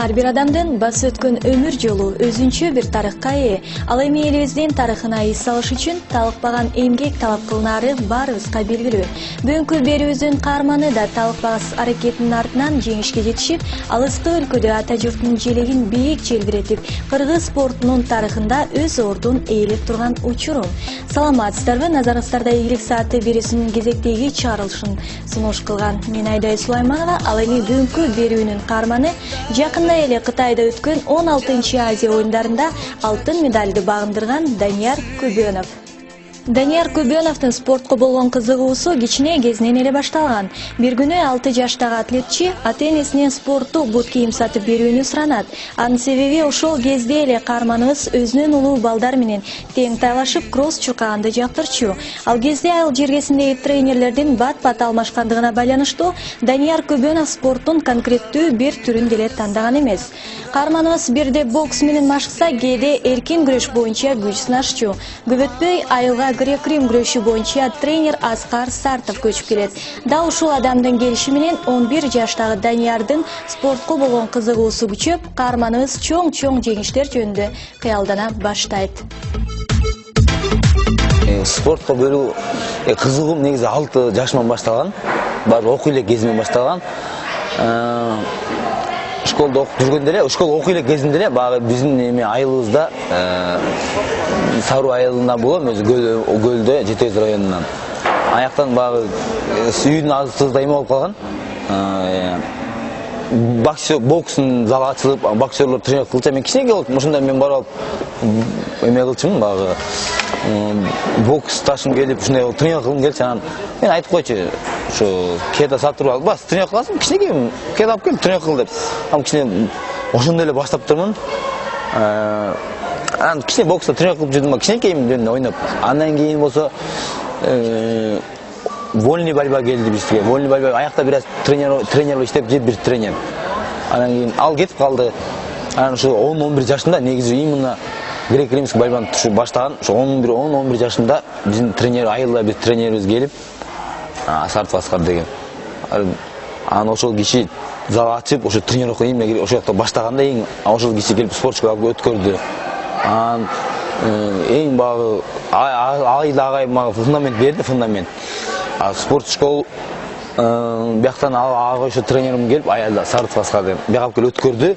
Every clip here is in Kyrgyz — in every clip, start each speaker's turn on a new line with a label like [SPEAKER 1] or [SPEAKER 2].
[SPEAKER 1] Ар бир адамдын басып өткөн өмүр жолу өзүнчө бир тарыхка ээ. Ал эми элибиздин тарыхына эс салыш үчүн талыкпаган эмгек талап кылынаары баарыбызга белгилүү. Бүгүнкү берүүбүздүн каарманы да талыкпагыс аракетинин артынан жеңишке жетишип, алыскы өлкөдө ата журтунун желегин бийик желбиретип, кыргыз спортунун тарыхында өз ордун ээлеп турган учурум. Саламатсыздарбы? Назарыңыздарда Ийгилик сааты берүүсүнүн кезектеги чыгарылышын сунуш кылган мен Айдай Сулайманова. Ал эми бүгүнкү берүүнүн каарманы жакында эле Кытайда өткөн 16-чы Азия оюндарында алтын медалды багындырган Данияр Көбөнов. Данияр Көбөновдун спортко болгон кызыгуусу кичине кезинен эле башталган. Бир күнү 6 жаштагы атлетчи ата-энесинен спорттук бут кийим сатып берүүнү суранат. Анын себеби ошол кезде эле каарманыбыз өзүнөн улуу балдар менен тең тайлашып кросс чуркаганды жактырчу. Ал кезде айыл жергесиндеги тренерлердин бат-бат алмашкандыгына байланыштуу Данияр Көбөнов спорттун конкреттүү бир түрүн деле тандаган эмес. Каарманыбыз бирде бокс менен машыкса, кээде эркин күрөш боюнча күч сынашчу. Көп өтпөй айылга грек-рим күрөшү боюнча тренер Аскар Сартов көчүп келет. Дал ушул адамдын келиши менен 11 жаштагы Даниярдын спортко болгон кызыгуусу күчөп, каарманыбыз чоң-чоң жеңиштер жөнүндө кыялдана баштайт.
[SPEAKER 2] Спортко бөлүү кызыгуум негизи 6 жашыман башталган. Баары окуу элек кезимден башталган. Школда окуп жүргөндө эле, школ окуу элек кезинде эле баягы биздин айылыбызда Сару айылында болом, өзү көлдө, Жетөз районунан. Аяктан баягы үйдүн азсызда эме болуп калган. Бокстун залы ачылып, боксерлор тренер кылча, мен кичинекей болчумун. Ошондо мен барып эме кылчумун, баягы бокс ташым келип, ушундай тренер кылгым келчү. Анан мен айтып койчу, ушу кеда сатып алып, бас тренер кыласың, кичинекей кеда алып кел, тренер кыл деп. Ам кичине ошондой эле баштап турмун. Анан кичине бокста тренер кылып жүрдүм, кичинекейимден ойноп. Андан кийин болсо вольный борьба келди бизге. Вольный борьба аякта бир аз тренер иштеп жеп, бир тренер. Анан кийин ал кетип калды. Анан ушу 10-11 жашында негизи именно грек-римский борьбаны баштаган. Ушу 10-11 жашында биздин тренер, айылда бир тренерибиз келип, Сартов Аскар деген. Анан ошол киши зал ачып, ошо тренировка эмне ошол жакта баштаганда ошол киши келип спортчуга алып өткөрдү. Анан эң багы айылда агайым мага фундамент берди, фундамент. Спорт школ бияктан ошо тренерим келип, айылда Сартов Аскар деп бияка алып келип өткөрдү.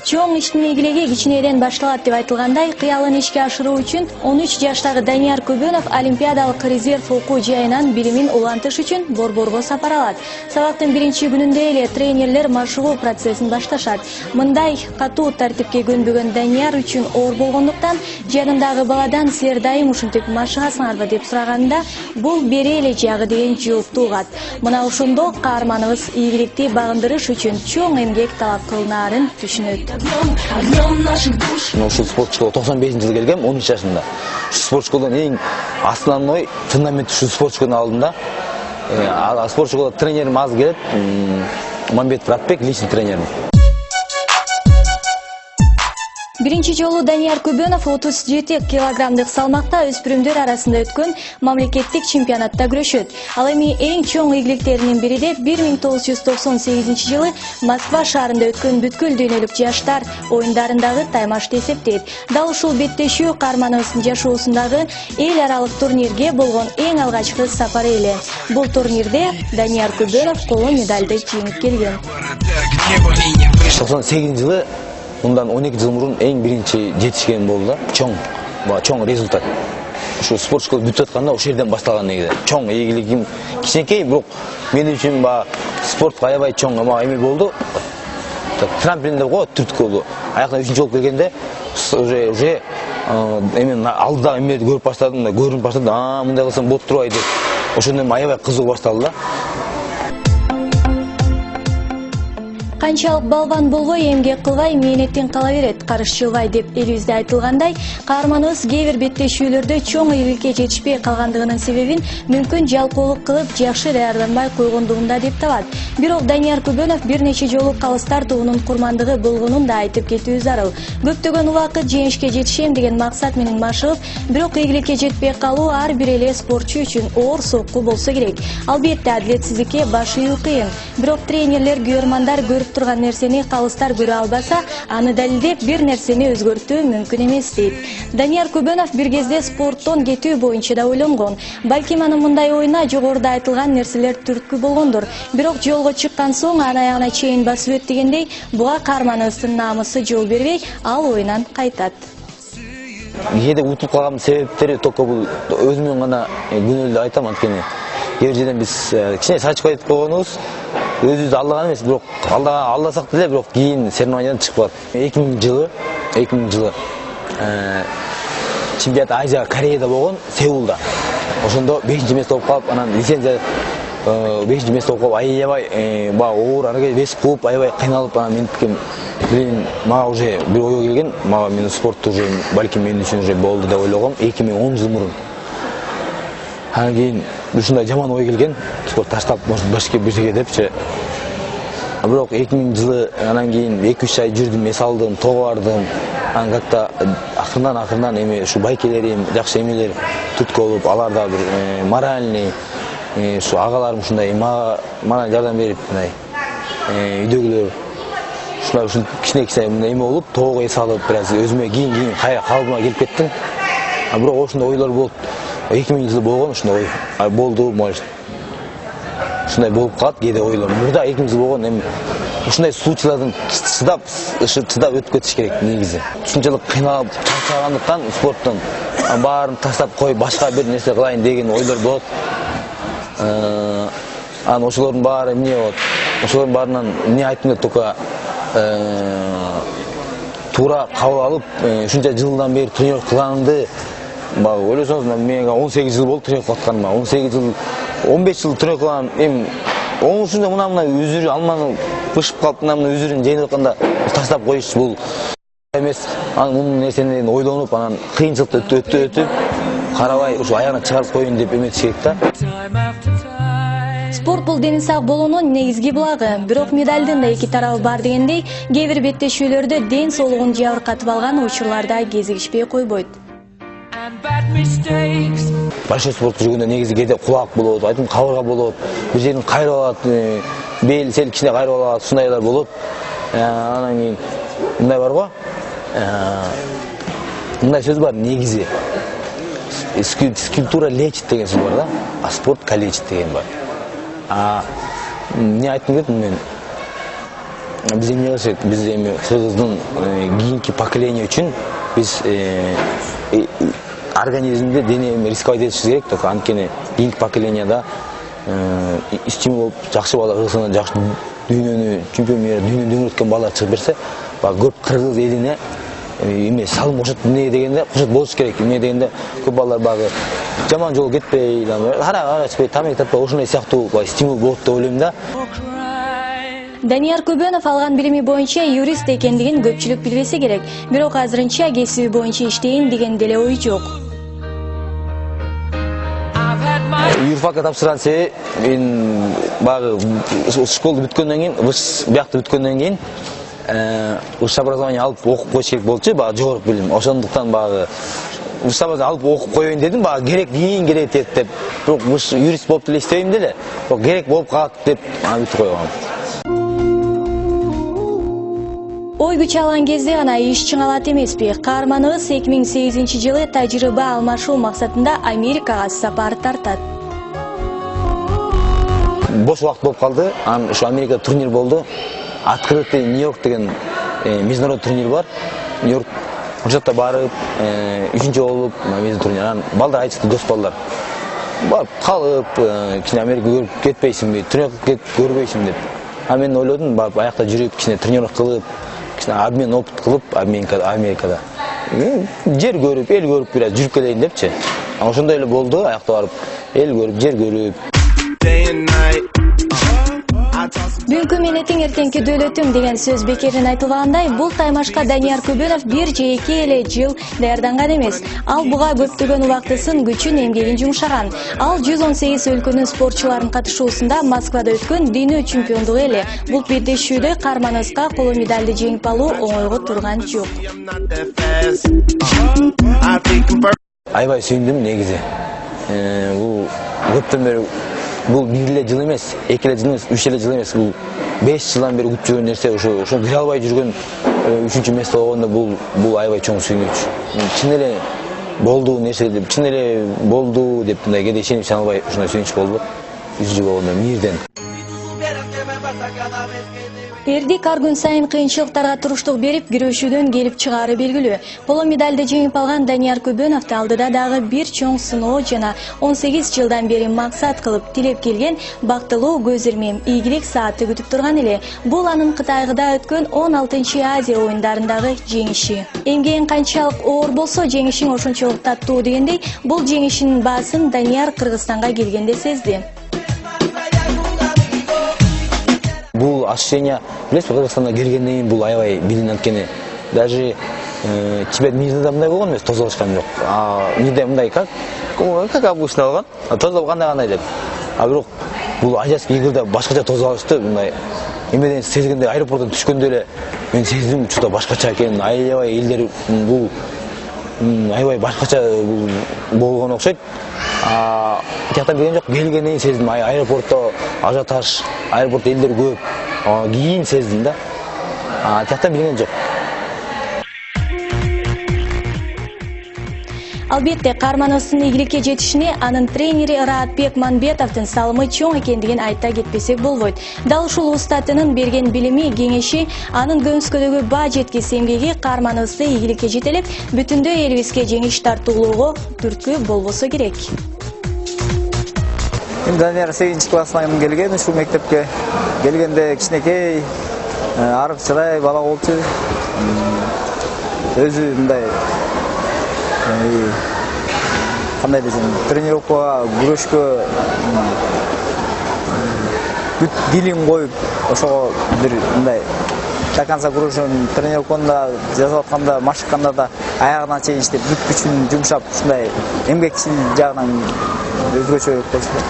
[SPEAKER 1] Чоң иштин ийгилиги кичинеден башталат деп айтылгандай, кыялын ишке ашыруу үчүн 13 жаштагы Данияр Көбөнов олимпиадалык резерв окуу жайынан билимин улантыш үчүн Борборго сапар алат. Сабактын биринчи күнүндө эле тренерлер машыгуу процессин башташат. Мындай катуу тартипке көнбөгөн Данияр үчүн оор болгондуктан, жанындагы баладан силер дайым ушинтип машыгасыңарбы деп сураганда, бул бери эле жагы деген жоопту угат. Мына ошондо каарманыбыз ийгиликти багындырыш үчүн чоң эмгек талап кылынаарын түшүнөт.
[SPEAKER 2] Ушул спорт школго 95-жылы келгем, 13 жашында. Ушул спорт школдон эң основной фундамент ушул спорт школдун алдында. Спорт школдо тренерим аз келет, Мамбетов Ратбек, личный тренерим.
[SPEAKER 1] Биринчи жолу Данияр Көбөнов 37 килограммдык салмакта өспүрүмдөр арасында өткөн мамлекеттик чемпионатта күрөшөт. Ал эми эң чоң ийгиликтеринин бири де 1998-жылы Москва шаарында өткөн бүткүл дүйнөлүк жаштар оюндарындагы таймашты эсептейт. Дал ушул беттешүү каарманыбыздын жашоосундагы эл аралык турнирге болгон эң алгачкы сапары эле. Бул турнирде Данияр Көбөнов коло медалды жеңип келген.
[SPEAKER 2] 98-жылы Мындан 12 жыл мурун эң биринчи жетишкен болду да. Чоң результат. Ушу спорт школа бүтүп атканда ошол жерден башталган негизи. Чоң ийгилигим кичинекей, бирок мен үчүн спорт аябай чоң эме болду. Трамплин деп коет, түрткү болду. Аяктан 3-чү болуп келгенде уже эмен алдыдагы эмелерди көрүп баштадым, көрүнүп баштады. Мындай кылсам болуп турбайбы деп. Ошондон аябай кызыгуу башталды да.
[SPEAKER 1] Канчалык балбан болбой эмгек кылбай мээнеттен кала берет, карыш жылбай деп элибизде айтылгандай, каарманыбыз кээ бир беттешүүлөрдө чоң ийгиликке жетишпей калгандыгынын себебин мүмкүн жалкоолук кылып жакшы даярданбай койгондугунда деп табат. Бирок Данияр Көбөнов бир нече жолу калыстар тобунун курмандыгы болгонун да айтып кетүү зарыл. Көптөгөн убакыт жеңишке жетишем деген максат менен машыгып, бирок ийгиликке жетпей калуу ар бир эле спортчу үчүн оор сокку болсо керек. Албетте адилетсиздикке баш ийүү кыйын. Бирок тренерлер, күйөрмандар көрүп турган нерсени калыстар көрө албаса, аны далилдеп бир нерсени өзгөртүү мүмкүн эмес дейт. Данияр Көбөнов бир кезде спорттон кетүү боюнча да ойлонгон. Балким анын мындай оюна жогоруда айтылган нерселер түрткү болгондур. Бирок жолго чыккан соң аягына чейин басып өт дегендей, буга каарманыбыздын намысы жол бербей, ал оюнан кайтат.
[SPEAKER 2] Кээде утуп калган себептери только бул өзүмдүн гана күнөөлүү айтам, анткени кээ бир жерден биз кичине сачып кетип койгонубуз өзүбүздү алдаган эмес, бирок алдасак деле, бирок кийин соревнованиядан чыгып калат. 2000 жылы чемпионат Азия Кореяда болгон, Сеулда. Ошондо 5-место болуп калып, анан лицензия 5-место болуп калып, аябай баягы оор аракет вес кылып, аябай кыйналып, анан мен тикем билин, мага уже бир ой келген, мага мен спортто уже балким мен үчүн уже болду деп ойлогом 2010 жыл мурун. Анан кийин ушундай жаман ой келген, спорт таштап башка бир жерге депчи. Бирок 2000 жылы анан кийин 2-3 ай жүрдүм, эс алдым, тоого бардым. Анан как-то акырдан эми ушу байкелерим, жакшы эмелер түрткү болуп, алар да бир моральный, ушу агаларым ушундай мага жардам берип, мындай үйдөгүлөр ушундай кичине мындай эме болуп, тоого эс алып, бир аз өзүмө кийин калыбыма келип кеттим. Бирок ошондой ойлор болуп 2000 жылы болгон, ушундай ой болду, может. Ушундай болуп калат, кээде ойлор. Мурда 2000 жыл болгон, эми ушундай случайлардан чыдап өтүп кетиш керек негизи. Ушунчалык кыйналып чарчагандыктан спорттон баарын таштап коюп, башка бир нерсе кылайын деген ойлор болот. Анан ошолордун баары эмне болот? Ошолордун баарынан эмне айттым деп только туура кабыл алып, ушунча жылдан бери тренировка кылганымды ойлосоңуз, мен 18 жыл болду тренировка кылып атканыма. 18 жыл, 15 жыл тренировка кылган, эми оңушунда мына үзүрү алманы бышып калып, мына үзүрүн жейип атканда таштап коюш бул эмес. Анан мунун нерсени ойлонуп, анан кыйынчылыкты өтүп, карабай ушу аягына чыгарып коеюн деп эметиш керек да.
[SPEAKER 1] Спорт бул дени сак болуунун негизги булагы. Бирок медалдын да эки тарабы бар дегендей, кээ бир беттешүүлөрдө ден соолугун жабыркатып алган учурларда кезигишпей койбойт.
[SPEAKER 2] Большой спорт жүргөндө негизи кээде кулак болот, айтым кабырга болот, бир жерин кайрып алат, бел сел кичине кайрып алат, ушундайлар болот. Анан кийин мындай бар го. Мындай сөз бар негизи. Скульптура лечит деген сөз бар да, а спорт калечит деген бар. Не айтым келет мен? Биз эмне кылышат? Биз эми кыргыздын кийинки поколение үчүн биз организмде дене рисковать этишибиз керек, только анткени кийинки поколениеда стимул болуп жакшы бала кыргызстанда жакшы дүйнөнү чемпион дүйнөнү дөңгөрөткөн балдар чыгып берсе, көп кыргыз элине эме салым кошот эмне дегенде кошот болуш керек. Эмне дегенде көп балдар багы жаман жолго кетпей, ара ачпай, тамак тартпай, ошондой сыяктуу стимул болот деп ойлойм да.
[SPEAKER 1] Данияр Көбөнов алган билими боюнча юрист экендигин көпчүлүк билбесе керек, бирок азырынча кесиби боюнча иштейин деген деле ой жок.
[SPEAKER 2] Юрфакка тапшырган себеби мен багы школду бүткөндөн кийин, биякты бүткөндөн кийин высшее образование алып окуп коюш керек болчу, багы жогорку билим. Ошондуктан багы высшее образование алып окуп коеюн дедим, багы керек тиет деп. Бирок юрист болуп деле иштебейм деле, бирок керек болуп калат деп бүтүп койгом.
[SPEAKER 1] Ой күч алган кезде гана иш чыңалат эмеспи? Каарманыбыз 2008 жылы тажрыйба алмашуу максатында Америкага сапар тартат.
[SPEAKER 2] Бош убакыт болуп калды. Анан ушу Америкада турнир болду. Открытый Нью-Йорк деген международный турнир бар. Нью-Йорк ошол барып, 3-чү болуп, мезин турнир. Анан балдар айтышты, дос балдар. Барып калып, кичине Америка көрүп кетпейсиңби, тренировка көрбөйсүң деп. А мен ойлодум, барып аякта жүрүп, кичине тренировка кылып, кичине обмен опыт кылып Америкада. Жер көрүп, эл көрүп бир аз жүрүп келейин депчи. Ошондой эле болду, аякта барып, эл көрүп, жер көрүп.
[SPEAKER 1] Бүгүнкү менен эртеңки дөөлөтүм деген сөз бекерден айтылгандай, бул таймашка Данияр Көбөнов бир же эки эле жыл даярданган эмес. Ал буга көптөгөн убактысын, күчүн, эмгегин жумшаган. Ал 118 өлкөнүн спортчуларынын катышуусунда Москвада өткөн дүйнө чемпиондугу эле. Бул белдешүүдө карманыбызга коло медалды жеңип алуу оңойго турган жок.
[SPEAKER 2] Аябай сүйүндүм негизи. Бул көптөн бери бул бир эле жыл эмес, эки эле жыл эмес, үч эле жыл эмес, бул 5 жылдан бери күтүп жүргөн нерсе, ошо кире албай жүргөн 3-чү место болгондо бул аябай чоң сүйүнүч. Чын эле болду нерсе деп, чын эле болду деп мындай кээде ишенип чана албай ушундай сүйүнүч болду. 3 жыл болгондо мээрден.
[SPEAKER 1] Эрдик ар күн сайын кыйынчылыктарга туруштук берип, күрөшүүдөн келип чыгаары белгилүү. Коло медалды жеңип алган Данияр Көбөновду алдыда дагы бир чоң сыноо жана 18 жылдан бери максат кылып тилеп келген бактылуу көз ирмем, ийгилик сааты күтүп турган эле. Бул анын Кытайда өткөн 16-чы Азия оюндарындагы жеңиши. Эмгегиң канчалык оор болсо, жеңишиң ошончолук таттуу дегендей, бул жеңишинин баасын Данияр Кыргызстанга келгенде сезди.
[SPEAKER 2] Бул ощущение, билесизби, Кыргызстанга келгенден кийин бул аябай билинип аткени. Даже чемпионат мирде мындай болгон эмес, тозолушкан жок. Мирде мындай как обычно болгон, тозолуп кандай деп. Бирок бул азиатский игрде башкача тозолушту, мындай эмеден сезгенде, аэропорттон түшкөндө эле мен сездим, учурда башкача экен. Аябай элдер бул аябай башкача болгон окшойт. Тияктан келген жок, келгенден кийин сездим, аэропортто ажиотаж, аэропортто элдер көп. Кийин сездим да. Тияктан билген жок.
[SPEAKER 1] Албетте, карманыбыздын ийгиликке жетишине анын тренери Ыраатбек Манбетовдун салымы чоң экендигин айта кетпесек болбойт. Дал ушул устатынын берген билими, кеңеши, анын көмүскөдөгү баа жеткис эмгеги карманыбызды ийгиликке жетелеп, бүтүндөй элибизге жеңиш тартуулоого түрткү болбосо керек.
[SPEAKER 3] Данияр 8 классынан келген, ушул мектепке келгенде кичинекей, арыпчылай бала болчу. Өзү мындай кандай десем, тренировкага, күрөшкө бүт дилин коюп, ошого бир мындай до конца күрөшөн, тренировкада жасап атканда, машыкканда да аягына чейин иштеп, бүт күчүн жумшап, ушундай эмгекчил жагынан өзгөчө болчу.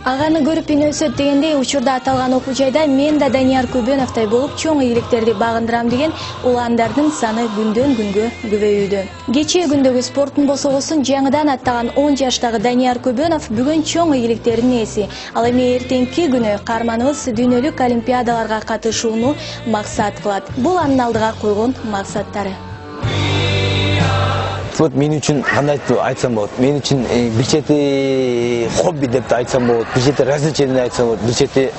[SPEAKER 1] Аганы көрүп үйнөсөт дегендей, учурда аталган окуу жайда мен да Данияр Көбөновдой болуп чоң ийгиликтерди багындырам деген уландардын саны күндөн күнгө көбөйүүдө. Кечээ күндөгү спорттун босогосун жаңыдан аттаган 10 жаштагы Данияр Көбөнов бүгүн чоң ийгиликтердин ээси. Ал эми эртеңки күнү карманыбыз дүйнөлүк олимпиадаларга катышууну максат кылат. Бул анын алдыга койгон максаттары.
[SPEAKER 2] Вот мен үчүн кандай айтсам болот? Мен үчүн бир чети хобби деп айтсам болот, бир чети развлечение деп айтсам болот, бир чети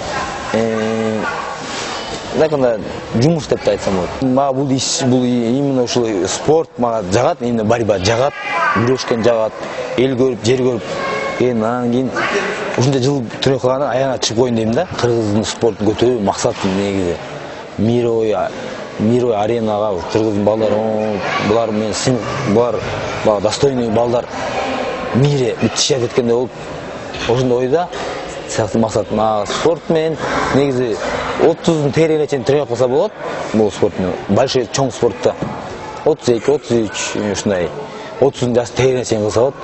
[SPEAKER 2] жумуш деп айтсам болот. Мага бул иш, бул именно ушул спорт мага жагат, именно борьба жагат, күрөшкөн жагат, эл көрүп, жер көрүп. Анан кийин ушунча жыл тренировка кылгандан аягына чыгып коеюн дейм да. Кыргыздын спортун көтөрүү максатым негизи. Мировой аренага кыргыздын балдары, булар мен син, булар достойный балдар мире бүтүшөт эткенде болуп, ошондой ойда сыяктуу максат. Спорт менен негизи 30 тереңе чейин тренировка кылса болот. Бул спорт менен большой чоң спортто 32, 33 ушундай 30 жаш тереңе чейин кылса болот.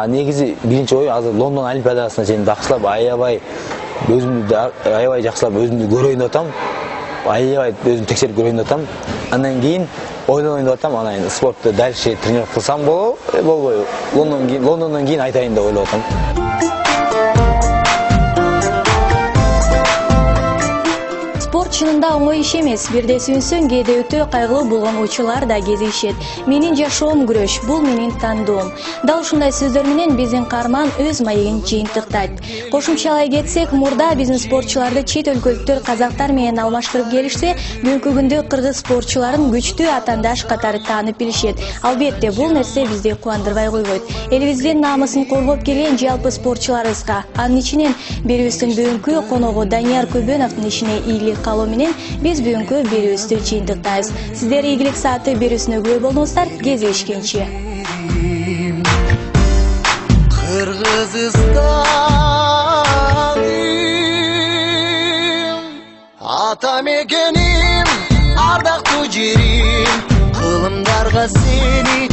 [SPEAKER 2] Негизи биринчи ой азыр Лондон олимпиадасына чейин дакшылап, аябай жакшылап өзүмдү көрөйүн деп атам. Аябай өзүм текшерип көрөйүн деп атам. Андан кийин ойлонойүн деп атам. Анан спортто дальше тренировка кылсам болбойбу? Лондондон кийин айтайын деп ойлоп атам.
[SPEAKER 1] Спорт чынында оңой иш эмес. Бирде сүйүнсөң, кээде өтө кайгылуу болгон учурлар да кезигишет. Менин жашоом күрөш, бул менин тандоом. Дал ушундай сөздөр менен биздин каарман өз маегин жыйынтыктайт. Кошумчалай кетсек, мурда биздин спортчуларды чет өлкөлүктөр казактар менен алмаштырып келишсе, бүгүнкү күндө кыргыз спортчуларын күчтүү атаандаш катары таанып билишет. Албетте, бул нерсе бизди кубандырбай койбойт. Элибиздин намысын коргоп келген жалпы спортчуларыбызга, анын ичинен берүүбүздүн бүгүнкү коногу Данияр Көбөновдун ишине ийгилик калуу менен биз бүгүнкү берүүбүздү жыйынтыктайбыз. Сиздер ийгилик сааты берүүсүнө күбө болдуңуздар. Кездешкенче.
[SPEAKER 4] ата мекеним ардактуу жерим кылымдарга сени